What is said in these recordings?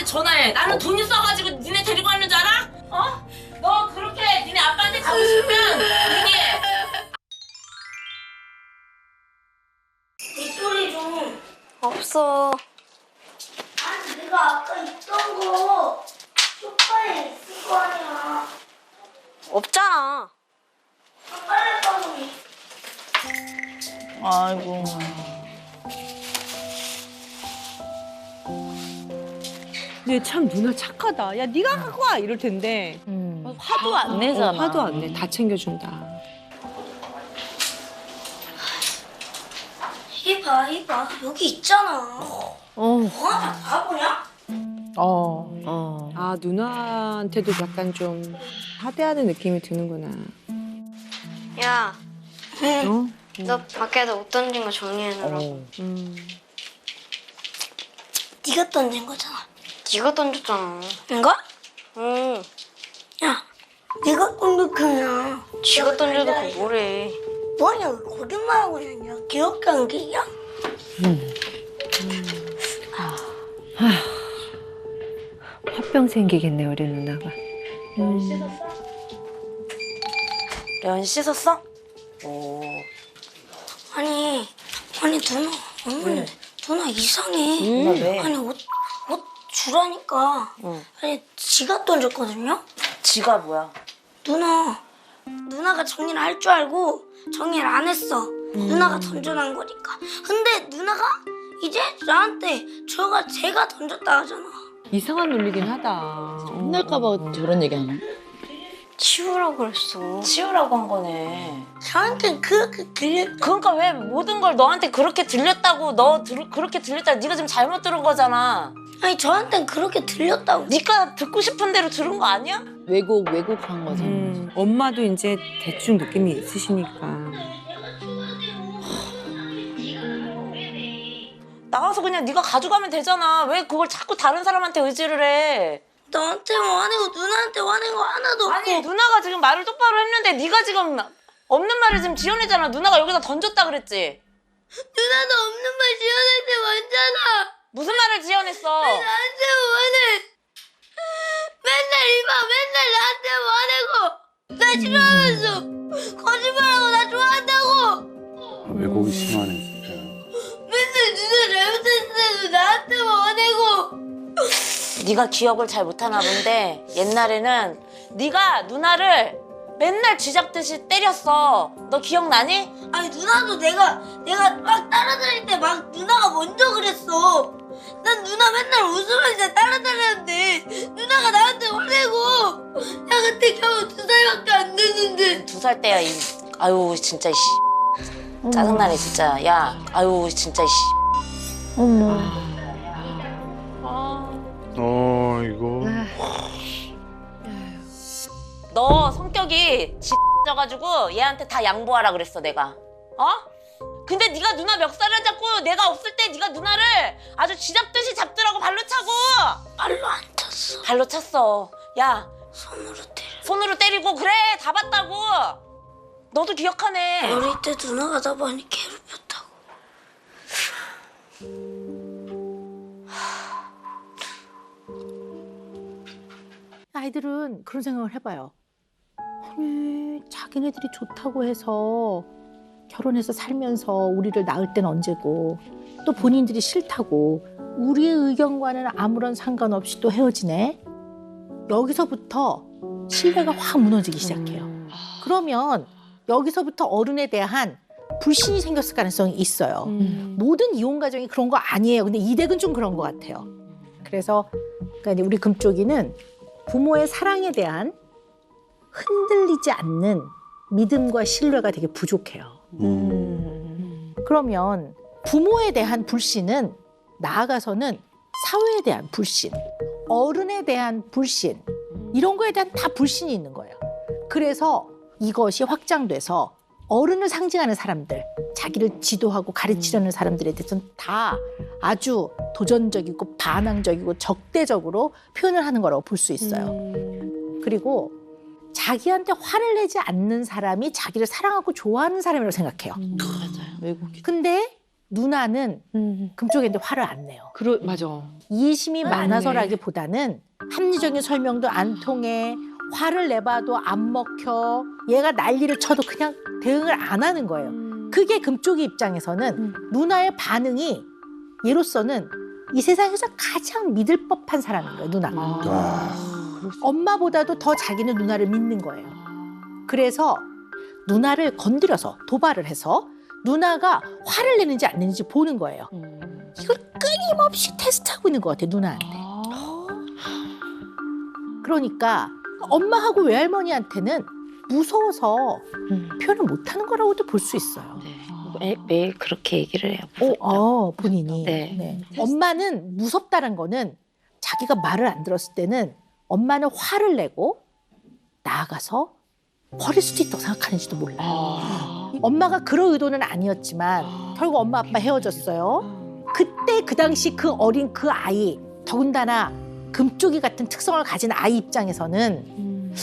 전화해. 나는 돈 있어가지고 니네 데리고 왔는 줄 알아? 어? 너 그렇게 니네 아빠한테 가고 싶으면 얘기해. 빗소리 좀. 없어. 아니 내가 아까 있던 거 소파에 있을 거 아니야. 없잖아. 빨래방울이. 아이고. 근데 참 누나 착하다. 야 네가 갖고 와 이럴 텐데. 화도 안 내잖아. 화도 안 내. 다 챙겨준다. 이봐 여기 있잖아. 뭐하냐 바보냐? 아 누나한테도 약간 좀 하대하는 느낌이 드는구나. 야, 어? 너 밖에다 옷 던진 거 정리해놔라. 네가 던진 거잖아. 네가 던졌잖아. 이거? 응. 야 네가 던졌잖아. 지가 던져도 그거 뭐래. 뭐냐 왜 거짓말하고 있냐. 기억도 안 기냐? 화병 생기겠네 우리 누나가. 면 씻었어? 아니 누나 누나 이상해. 누나 왜? 아니 옷 주라니까. 아니 지가 던졌거든요. 지가 뭐야? 누나가 정리를 할 줄 알고 정리를 안 했어. 누나가 던져놓은 거니까. 근데 누나가 이제 나한테 제가 던졌다 하잖아. 이상한 논리긴 하다. 혼날까봐 저런 얘기 하나? 치우라고 그랬어. 치우라고 한 거네. 저한테 그렇게 그러니까 왜 모든 걸 너한테 그렇게 들렸다고 그렇게 들렸다 네가 지금 잘못 들은 거잖아. 아니 저한텐 그렇게 들렸다고. 네가 듣고 싶은 대로 들은 거 아니야? 왜곡한 거잖아. 엄마도 이제 대충 느낌이 있으시니까. 나와서 그냥 네가 가져가면 되잖아. 왜 그걸 자꾸 다른 사람한테 의지를 해? 나한테 화내고 누나한테 화낸 거 하나도 없고. 아니 누나가 지금 말을 똑바로 했는데 네가 지금 없는 말을 지금 지어내잖아. 누나가 여기다 던졌다 그랬지? 누나도 없는 말 지어낼 때 많잖아. 무슨 말을 지어냈어? 나한테 화내. 맨날 나한테 화내고 나 싫어하면서 거짓말하고 나 좋아한다고. 왜곡이 심하네 진짜. 맨날 누나 잘못했을 때도 나한테 화내고. 네가 기억을 잘 못하나 본데 옛날에는 네가 누나를 맨날 쥐잡듯이 때렸어. 너 기억나니? 아니 누나도 내가 막 따라다닐 때 막 누나가 먼저 그랬어. 난 누나 맨날 웃으면서 따라다녔는데 누나가 나한테 화내고. 야 그때 겨우 2살밖에 안 됐는데. 2살 때야. 아유 진짜 씨. 짜증나네 진짜. 야 아유 진짜 씨. 이거. 너 성격이 져가지고 얘한테 다 양보하라 그랬어 내가. 어? 근데 네가 누나 멱살을 잡고 내가 없을 때 네가 누나를 아주 쥐잡듯이 잡더라고. 발로 차고. 발로 안 찼어. 발로 찼어. 야 손으로 때려. 손으로 때리고. 그래 다 봤다고. 너도 기억하네. 어릴 때 누나가 나 많이 괴롭혔다고. 아이들은 그런 생각을 해봐요. 아니, 자기네들이 좋다고 해서 결혼해서 살면서 우리를 낳을 땐 언제고 또 본인들이 싫다고 우리의 의견과는 아무런 상관없이 또 헤어지네. 여기서부터 신뢰가 확 무너지기 시작해요. 그러면 여기서부터 어른에 대한 불신이 생겼을 가능성이 있어요. 모든 이혼 가정이 그런 거 아니에요. 근데 이 댁은 좀 그런 것 같아요. 그래서 그러니까 우리 금쪽이는 부모의 사랑에 대한 흔들리지 않는 믿음과 신뢰가 되게 부족해요. 그러면 부모에 대한 불신은 나아가서는 사회에 대한 불신, 어른에 대한 불신, 이런 거에 대한 다 불신이 있는 거예요. 그래서 이것이 확장돼서 어른을 상징하는 사람들, 자기를 지도하고 가르치려는 사람들에 대해서는 다 아주 도전적이고 반항적이고 적대적으로 표현을 하는 거라고 볼 수 있어요. 그리고 자기한테 화를 내지 않는 사람이 자기를 사랑하고 좋아하는 사람이라고 생각해요. 맞아요. 왜곡이. 근데 누나는 금쪽이한테 화를 안 내요. 맞아. 이심이 맞네. 많아서라기보다는 합리적인 설명도 안 통해. 화를 내봐도 안 먹혀. 얘가 난리를 쳐도 그냥 대응을 안 하는 거예요. 그게 금쪽이 입장에서는 누나의 반응이 얘로서는 이 세상에서 가장 믿을 법한 사람인 거예요, 누나가. 엄마보다도 더 자기는 누나를 믿는 거예요. 그래서 누나를 건드려서 도발을 해서 누나가 화를 내는지 안 내는지 보는 거예요. 이걸 끊임없이 테스트하고 있는 것 같아요, 누나한테. 그러니까 엄마하고 외할머니한테는 무서워서 표현을 못하는 거라고도 볼 수 있어요. 매일 그렇게 얘기를 해요. 본인이. 네. 네. 엄마는 무섭다는 거는 자기가 말을 안 들었을 때는 엄마는 화를 내고 나아가서 버릴 수도 있다고 생각하는지도 몰라요. 엄마가 그럴 의도는 아니었지만 결국 엄마 아빠 헤어졌어요. 그때 그 당시 그 어린 그 아이, 더군다나 금쪽이 같은 특성을 가진 아이 입장에서는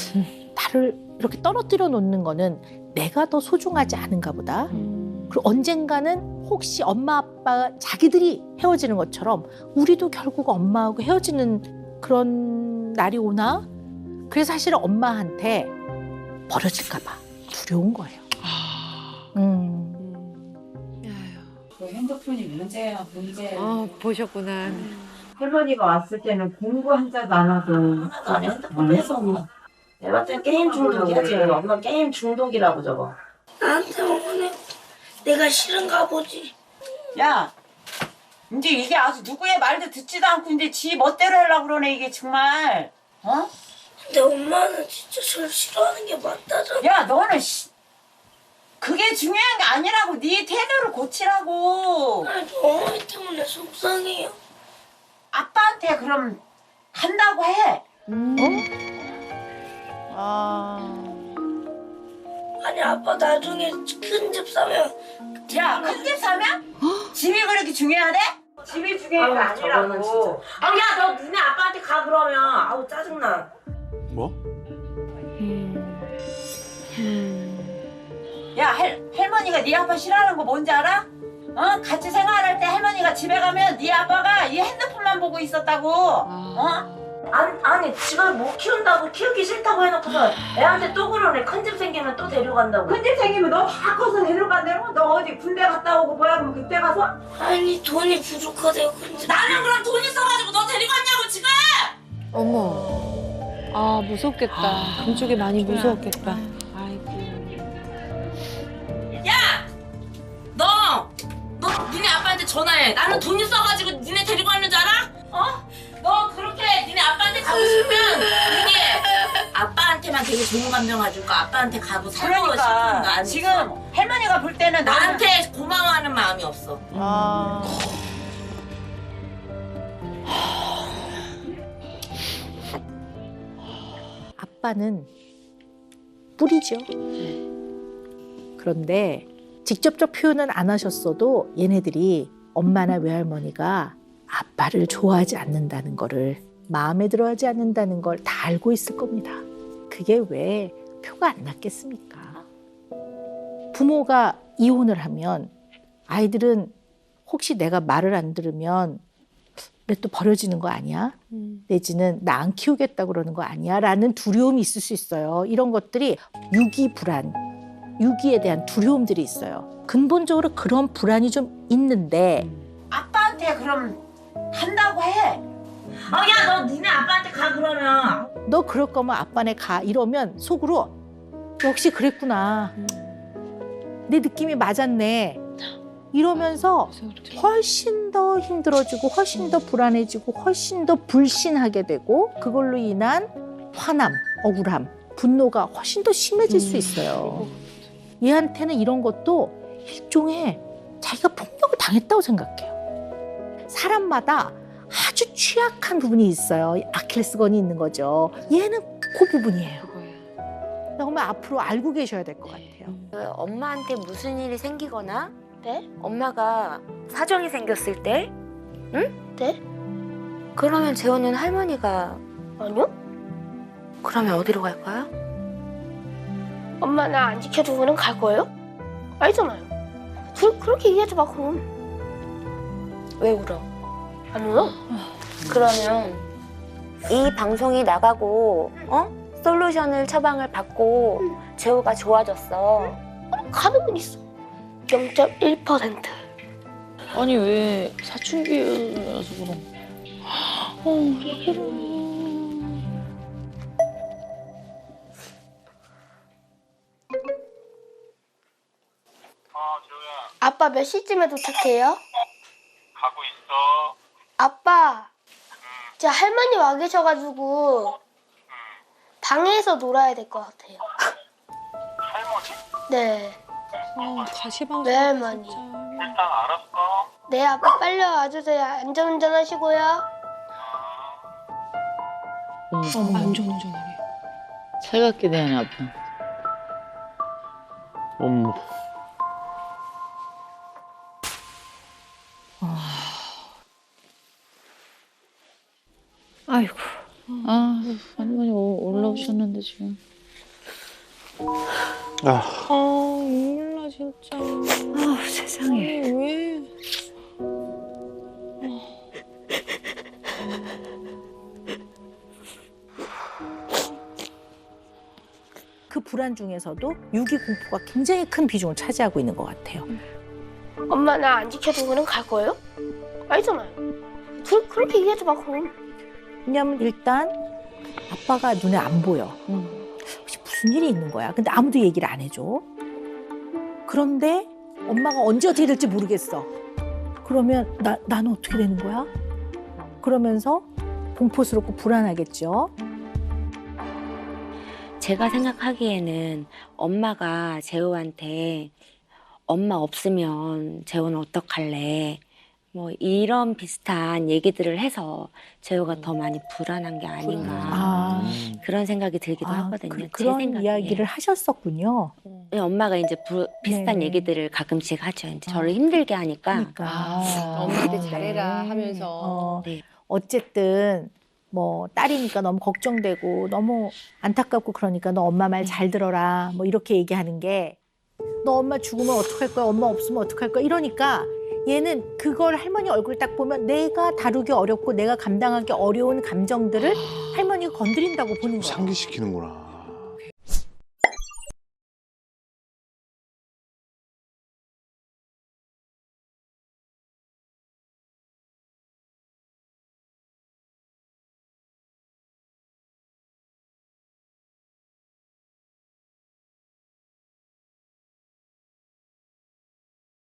나를 이렇게 떨어뜨려 놓는 거는 내가 더 소중하지 않은가 보다. 그리고 언젠가는 혹시 엄마 아빠 자기들이 헤어지는 것처럼 우리도 결국 엄마하고 헤어지는 그런 날이 오나? 그래서 사실은 엄마한테 버려질까 봐 두려운 거예요. 그 핸드폰이 문제야, 문제. 보셨구나. 할머니가 왔을 때는 공부 한자도 안 하고. 나는 핸드폰 해서 내가 봤을 땐 게임 중독이야 지금. 엄마 게임 중독이라고 저거. 나한테 오늘 내가 싫은가 보지. 야, 이제 이게 아주 누구의 말도 듣지도 않고 이제 지 멋대로 하려고 그러네 이게 정말. 어? 근데 엄마는 진짜 저를 싫어하는 게 맞다잖아. 야, 너는 그게 중요한 게 아니라고. 네 태도를 고치라고. 아니, 어머니 때문에 속상해요. 아빠한테 그럼 한다고 해. 아니 아빠 나중에 큰 집 사면 야, 큰 집 사면? 집이 그렇게 중요하대? 집이 중요한 게 아니라고. 야, 너 니네 아빠한테 가 그러면. 아우 짜증나. 뭐? 야, 할머니가 네 아빠 싫어하는 거 뭔지 알아? 어? 같이 생활할 때 할머니가 집에 가면 네 아빠가 이 핸드폰만 보고 있었다고. 어? 아니 집을 못 키운다고 키우기 싫다고 해놓고서 애한테 또 그러네. 큰 집 생기면 또 데려간다고. 큰 집 생기면 너 다 커서 데려간다고? 너 어디 군대 갔다 오고 뭐야 그러면 그때 가서? 아니 돈이 부족하대요. 근데 나는 그럼 돈 있어가지고 너 데리고 왔냐고 지금. 어머. 아, 무섭겠다. 금쪽이 많이 무서웠겠다. 너 니네 아빠한테 전화해. 나는 돈 있어가지고 니네 데리고 왔는 줄 알아? 어? 너 그렇게 니네 아빠한테 가고 싶으면 이게 아빠한테만 되게 좋은 감정 가지고 아빠한테 가고 살고 싶은 거 그러니까 아니야. 지금 할머니가 볼 때는 나한테 고마워하는 마음이 없어. 아빠는 뿌리죠. 그런데 직접적 표현은 안 하셨어도 얘네들이 엄마나 외할머니가 아빠를 좋아하지 않는다는 거를, 마음에 들어하지 않는다는 걸 다 알고 있을 겁니다. 그게 왜 표가 안 났겠습니까? 부모가 이혼을 하면 아이들은 혹시 내가 말을 안 들으면 내 또 버려지는 거 아니야? 내지는 나 안 키우겠다 그러는 거 아니야? 라는 두려움이 있을 수 있어요. 이런 것들이 유기 불안, 유기에 대한 두려움들이 있어요. 근본적으로 그런 불안이 좀 있는데 아빠한테 그럼 한다고 해. 야, 너 니네 아빠한테 가 그러면. 너 그럴 거면 아빠네 가 이러면 속으로 역시 그랬구나. 내 느낌이 맞았네. 이러면서 훨씬 더 힘들어지고 훨씬 더 불안해지고 훨씬 더 불신하게 되고 그걸로 인한 화남, 억울함, 분노가 훨씬 더 심해질 수 있어요. 얘한테는 이런 것도 일종의 자기가 폭력을 당했다고 생각해요. 사람마다 아주 취약한 부분이 있어요. 아킬레스건이 있는 거죠. 얘는 그 부분이에요. 정말 앞으로 알고 계셔야 될 것 같아요. 엄마한테 무슨 일이 생기거나 엄마가 사정이 생겼을 때 네? 그러면 재호는 할머니가 아니요? 그러면 어디로 갈까요? 엄마 나 안 지켜주고는 갈 거예요? 알잖아요. 그렇게 얘기하지 마 그럼. 왜 울어? 안 울어? 그러면 이 방송이 나가고 솔루션을 처방을 받고 재호가 좋아졌어. 가능은 있어. 0.1%. 아니 왜 사춘기라서 그런? 아빠 몇 시쯤에 도착해요? 가고 있어. 아빠, 제 할머니 와 계셔가지고 방에서 놀아야 될 것 같아요. 할머니? 네. 가시방송. 네, 할머니. 일단 알았어. 네, 아빠 빨리 와주세요. 안전운전 하시고요. 안전운전하래. 살갑게 대하는 아빠. 어머. 아이고. 아 할머니 올라오셨는데 지금. 아, 눈물 나 진짜. 아 세상에. 왜? 그 불안 중에서도 유기 공포가 굉장히 큰 비중을 차지하고 있는 것 같아요. 엄마 나 안 지켜도 그냥 갈 거예요? 아니잖아요. 그렇게 얘기하지 마 그럼. 왜냐면 일단 아빠가 눈에 안 보여. 혹시 무슨 일이 있는 거야? 근데 아무도 얘기를 안 해줘. 그런데 엄마가 언제 어떻게 될지 모르겠어. 그러면 나는 어떻게 되는 거야? 그러면서 공포스럽고 불안하겠죠. 제가 생각하기에는 엄마가 재호한테 엄마 없으면 재호는 어떡할래? 뭐 이런 비슷한 얘기들을 해서 재호가 더 많이 불안한 게 아닌가 아, 그런 생각이 들기도 하거든요. 제 그런 생각에. 이야기를 하셨었군요. 네, 엄마가 이제 비슷한 네. 얘기들을 가끔씩 하죠. 이제 저를 힘들게 하니까. 그러니까 엄마한테 네. 잘해라 하면서. 네. 어쨌든 뭐 딸이니까 너무 걱정되고 너무 안타깝고 그러니까 너 엄마 말 잘 들어라 뭐 이렇게 얘기하는 게 너 엄마 죽으면 어떡할 거야? 엄마 없으면 어떡할 거야? 이러니까 얘는 그걸 할머니 얼굴 딱 보면 내가 다루기 어렵고 내가 감당하기 어려운 감정들을 할머니가 건드린다고 보는 거야. 상기시키는구나.